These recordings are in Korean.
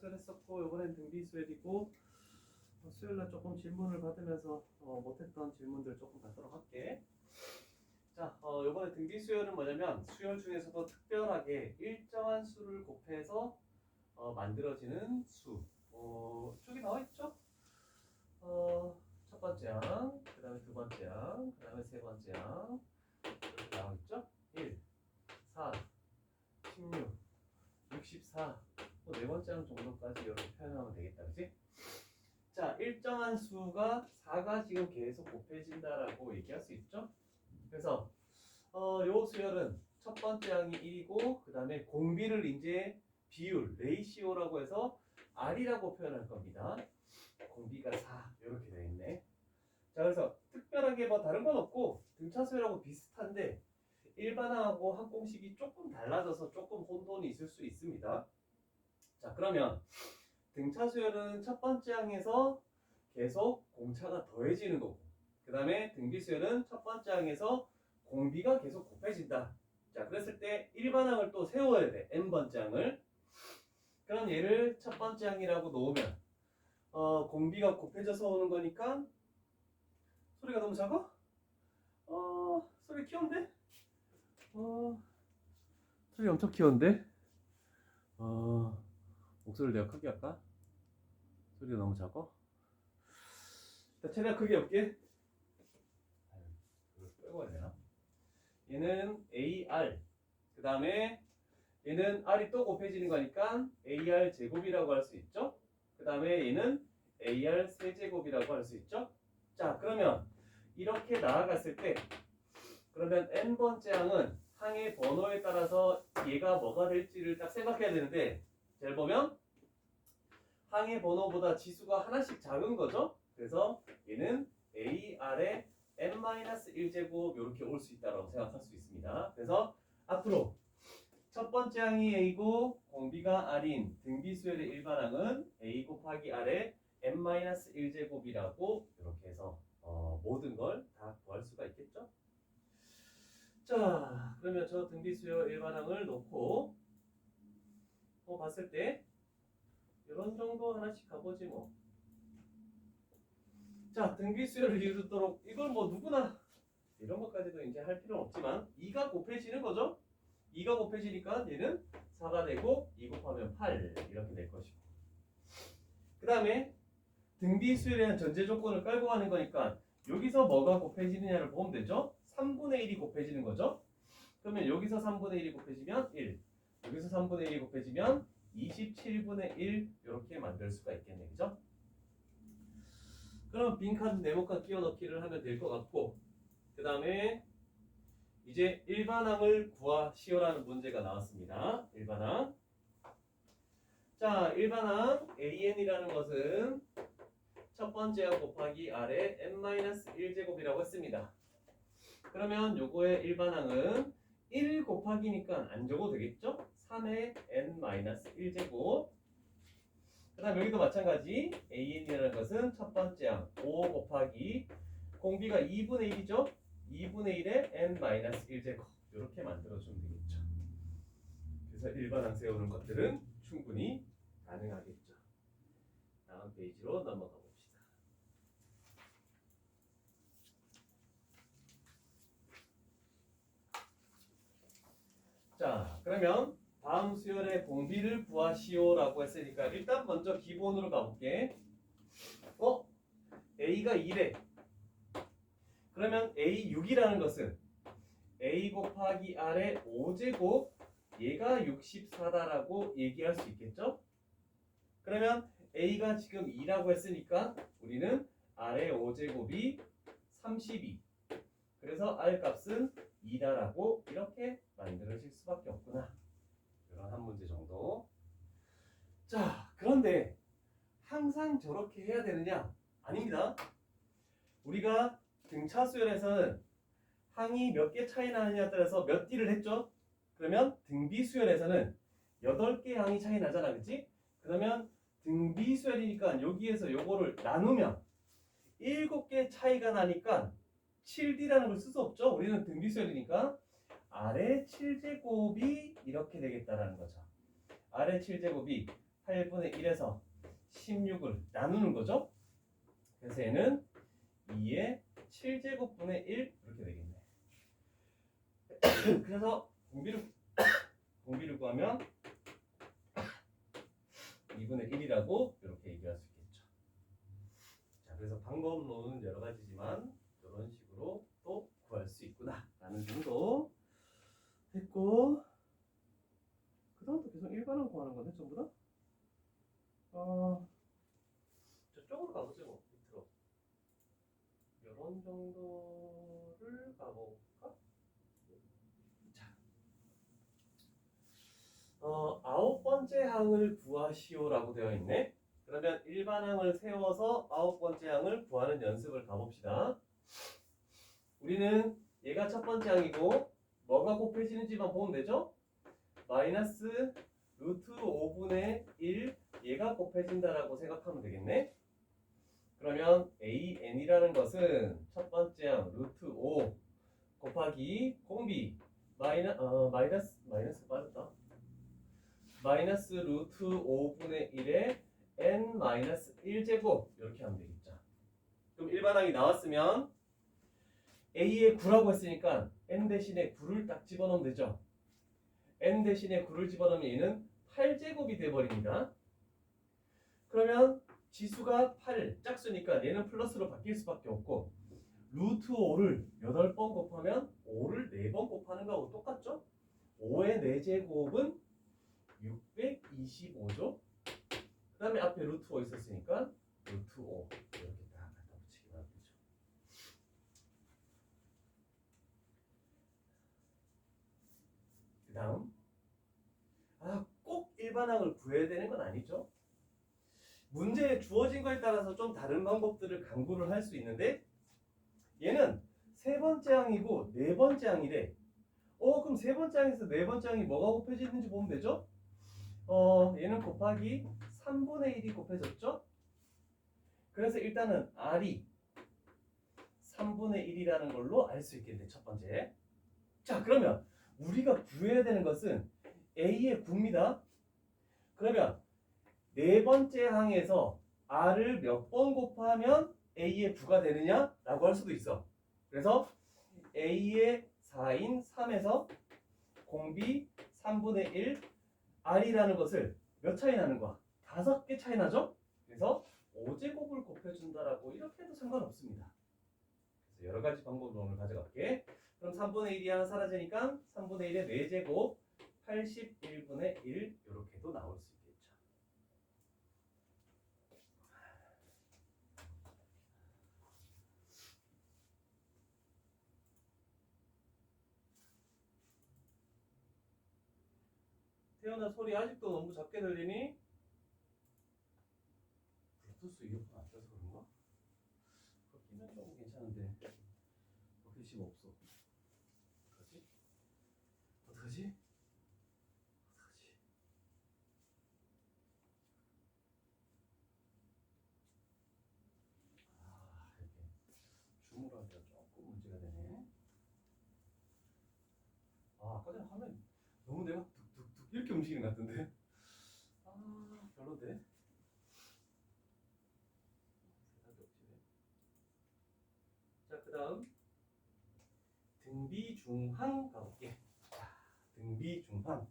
수혈했었고 이번엔 등비 수혈이고 수요일날 조금 질문을 받으면서 못했던 질문들 조금 받도록 할게. 자, 이번에 등비 수열은 뭐냐면 수열 중에서도 특별하게 일정한 수를 곱해서 만들어지는 수. 저기 나와 있죠? 첫 번째 항, 그 다음에 두 번째 항, 그 다음에 세 번째 항 이렇게 나와 있죠? 1, 4, 16, 64, 네 번째 항 정도까지 이렇게 표현하면 되겠다, 그치? 자, 일정한 수가 4가 지금 계속 곱해진다라고 얘기할 수 있죠? 그래서 요 수열은 첫 번째 항이 1이고 그 다음에 공비를 이제 비율, 레이시오라고 해서 R이라고 표현할 겁니다. 공비가 4 이렇게 되어 있네. 자, 그래서 특별하게 뭐 다른 건 없고 등차 수열하고 비슷한데 일반항하고 항공식이 조금 달라져서 조금 혼돈이 있을 수 있습니다. 자, 그러면 등차 수열은 첫 번째 항에서 계속 공차가 더해지는 거고 그 다음에 등비 수열은 첫 번째 항에서 공비가 계속 곱해진다. 자, 그랬을 때 일반항을 또 세워야 돼. n번째 항을. 그럼 얘를 첫 번째 항이라고 놓으면 공비가 곱해져서 오는 거니까 소리가 너무 작아? 소리 키운데? 소리 엄청 키운데? 목소리를 내가 크게 할까? 소리가 너무 작아? 일단 최대한 크게 해볼게. 이걸 빼고 해야 되나? 얘는 AR. 그 다음에 얘는 R이 또 곱해지는 거니까 AR 제곱이라고 할 수 있죠. 그 다음에 얘는 AR 세제곱이라고 할 수 있죠. 자, 그러면 이렇게 나아갔을 때 그러면 n번째 항은 항의 번호에 따라서 얘가 뭐가 될지를 딱 생각해야 되는데 잘 보면 항의 번호보다 지수가 하나씩 작은 거죠. 그래서 얘는 AR의 n-1제곱 이렇게 올 수 있다고 생각할 수 있습니다. 그래서 앞으로 첫 번째 항이 A고 공비가 R인 등비 수열의 일반항은 A 곱하기 R의 n-1제곱이라고 이렇게 해서 모든 걸 다 구할 수가 있겠죠. 자, 그러면 저 등비 수열 일반항을 놓고 봤을 때 이런 정도 하나씩 가보지 뭐. 자, 등비 수열을 이루도록 이걸 뭐 누구나 이런 것까지도 이제 할 필요는 없지만 2가 곱해지는 거죠. 2가 곱해지니까 얘는 4가 되고 2 곱하면 8 이렇게 될 것이고 그 다음에 등비 수열에 대한 전제 조건을 깔고 가는 거니까 여기서 뭐가 곱해지느냐를 보면 되죠. 3분의 1이 곱해지는 거죠. 그러면 여기서 3분의 1이 곱해지면 1 여기서 3분의 1이 곱해지면 27분의 1 이렇게 만들 수가 있겠네, 그죠? 그럼 빈칸 네모칸 끼워 넣기를 하면 될 것 같고 그 다음에 이제 일반항을 구하시오라는 문제가 나왔습니다. 일반항. 자, 일반항 AN이라는 것은 첫 번째 항 곱하기 R의 n-1제곱이라고 했습니다. 그러면 요거의 일반항은 1 곱하기니까 안 적어도 되겠죠? 3의 n-1제곱. 그 다음 여기도 마찬가지 AN이라는 것은 첫 번째 항 5 곱하기 공비가 2분의 1이죠? 2분의 1의 n-1제곱 이렇게 만들어주면 되겠죠. 그래서 일반항 세우는 것들은 충분히 가능하겠죠. 다음 페이지로 넘어가 봅시다. 자, 그러면 다음 수열의 공비를 구하시오라고 했으니까 일단 먼저 기본으로 가볼게. A가 2래. 그러면 A6이라는 것은 A 곱하기 R의 5제곱 얘가 64다라고 얘기할 수 있겠죠? 그러면 A가 지금 2라고 했으니까 우리는 R의 5제곱이 32 그래서 R 값은 2다라고 이렇게 만들어질 수밖에 없구나. 이런 한 문제 정도. 자, 그런데 항상 저렇게 해야 되느냐? 아닙니다. 우리가 등차 수열에서는 항이 몇 개 차이 나느냐에 따라서 몇 D를 했죠? 그러면 등비 수열에서는 8개 항이 차이 나잖아, 그치? 그러면 등비 수열이니까 여기에서 요거를 나누면 7개 차이가 나니까 7D라는 걸 쓸 수 없죠? 우리는 등비 수열이니까 R의 7제곱이 이렇게 되겠다라는 거죠. R의 7제곱이 8분의 1에서 16을 나누는 거죠. 그래서 얘는 2의 7제곱분의 1 이렇게 되겠네. 그래서 공비를 구하면 2분의 1이라고 이렇게 얘기할 수 있겠죠. 자, 그래서 방법론은 여러 가지지만 이런 식으로 또 구할 수 있구나 라는 정도 됐고, 그 다음부터 계속 일반항 구하는 건데 전부 다? 저쪽으로 가보죠. 뭐 밑으로 이런 정도를 가볼까? 자, 9번째 항을 구하시오라고 되어 있네. 그러면 일반항을 세워서 9번째 항을 구하는 연습을 가봅시다. 우리는 얘가 첫 번째 항이고 뭐가 곱해지는지만 보면 되죠? 마이너스 루트 5분의 1 얘가 곱해진다라고 생각하면 되겠네. 그러면 AN이라는 것은 첫 번째 항 루트 5 곱하기 공비 마이너스 빠졌다. 마이너스 루트 5분의 1에 n 마이너스 1제곱 이렇게 하면 되겠죠. 그럼 일반항이 나왔으면 a의 9라고 했으니까 n 대신에 9를 딱 집어넣으면 되죠. n 대신에 9를 집어넣으면 얘는 8제곱이 돼버립니다. 그러면 지수가 8 짝수니까 얘는 플러스로 바뀔 수밖에 없고, 루트 5를 8번 곱하면 5를 4번 곱하는 거하고 똑같죠? 5의 4제곱은 625죠. 그 다음에 앞에 루트 5 있었으니까 루트 5 이렇게 딱 갖다 붙이기만 하면 되죠. 그 다음 꼭 일반항을 구해야 되는 건 아니죠. 문제에 주어진 거에 따라서 좀 다른 방법들을 강구를 할 수 있는데, 얘는 세 번째 항이고 네 번째 항이래. 그럼 세 번째 항에서 네 번째 항이 뭐가 곱해지는지 보면 되죠? 얘는 곱하기 3분의 1이 곱해졌죠? 그래서 일단은 R이 3분의 1이라는 걸로 알 수 있겠네, 첫 번째. 자, 그러면 우리가 구해야 되는 것은 A의 9입니다. 그러면 네 번째 항에서 R을 몇 번 곱하면 A의 9가 되느냐라고 할 수도 있어. 그래서 A의 4인 3에서 공비 3분의 1 R이라는 것을 몇 차이 나는 거야? 5개 차이 나죠? 그래서 5제곱을 곱해준다라고 이렇게 해도 상관없습니다. 그래서 여러 가지 방법으로 오늘 가져갈게. 그럼 3분의 1이 하나 사라지니까 3분의 1의 4제곱 81분의 1 이렇게도 나올 수 있겠죠. 태연아, 소리 아직도 너무 작게 들리니? 블루투스 이어폰 안 껴서 그런가? 그거 끼면 좀 괜찮은데 버킷이 없어. 어떡하지? 어떡하지? 어떡하지? 이렇게 줌으로 하기가 조금 문제가 되네. 아까 전에 화면 너무 내가 툭툭툭 이렇게 움직이는 것 같은데? 별로인데? 대답이 없지네. 자, 그 다음 등비중항 가볼게. 등비중항.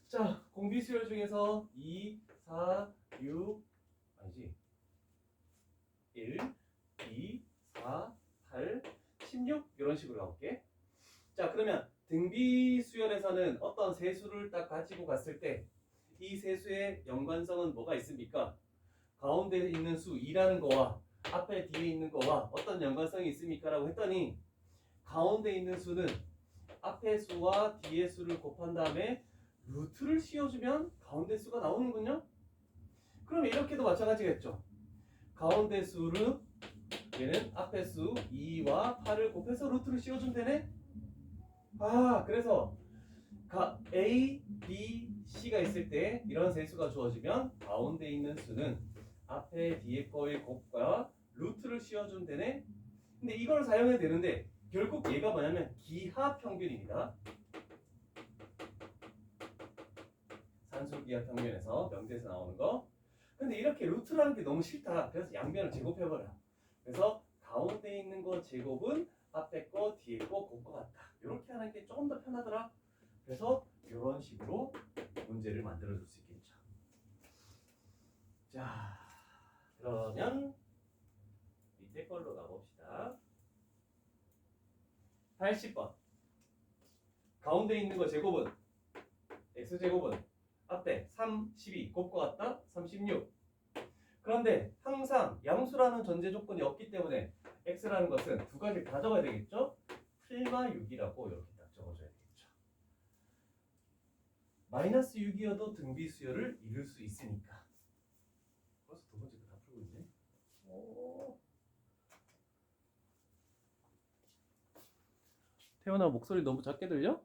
자, 공비수열 중에서 2, 4, 6 아니지 1, 2, 4, 8, 16 이런 식으로 가볼게. 자, 그러면 등비수열에서는 어떤 세수를 딱 가지고 갔을 때 이 세수의 연관성은 뭐가 있습니까? 가운데 있는 수 2라는 거와 앞에 뒤에 있는 거와 어떤 연관성이 있습니까? 라고 했더니 가운데 있는 수는 앞에 수와 뒤에 수를 곱한 다음에 루트를 씌워주면 가운데 수가 나오는군요. 그럼 이렇게도 마찬가지겠죠. 가운데 수를 얘는 앞에 수 2와 8을 곱해서 루트를 씌워주면 되네. 그래서 A, B, C가 있을 때 이런 세수가 주어지면 가운데 있는 수는 앞에 뒤에 거의 곱과 루트를 씌워주면 되네. 근데 이걸 사용해야 되는데 결국 얘가 뭐냐면 기하평균입니다. 단수기하 평면에서 명대에서 나오는 거. 근데 이렇게 루트라는 게 너무 싫다. 그래서 양변을 제곱해버려. 그래서 가운데 있는 거 제곱은 앞에 거, 뒤에 거, 곱거 같다. 이렇게 하는 게 조금 더 편하더라. 그래서 이런 식으로 문제를 만들어 줄 수 있겠죠. 자, 그러면 밑에 걸로 가봅시다. 80번. 가운데 있는 거 제곱은 x제곱은 앞에 3, 12 곱거 같다? 36. 그런데 항상 양수라는 전제 조건이 없기 때문에 x라는 것은 두 가지를 다 적어야 되겠죠? 풀마 6이라고 이렇게 딱 적어줘야 되겠죠. 마이너스 6이어도 등비수열을 이룰 수 있으니까. 벌써 두 번째 거 다 풀고 있네. 오. 태연아 목소리 너무 작게 들려?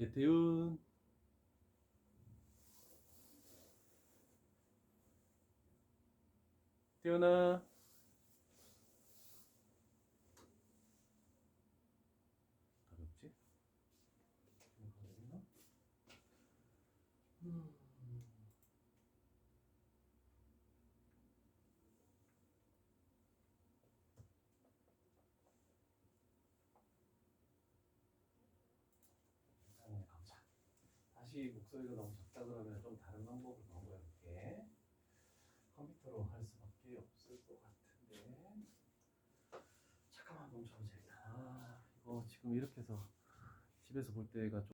예태윤. 태연아. 답이 없지? 다시 목소리가 너무 작다 그러면 좀 다른 방법을 방법해볼게. 컴퓨터로 할 수밖에 없을 것 같은데. 잠깐만 멈춰보자 일단. 이거 지금 이렇게 해서 집에서 볼 때가 좀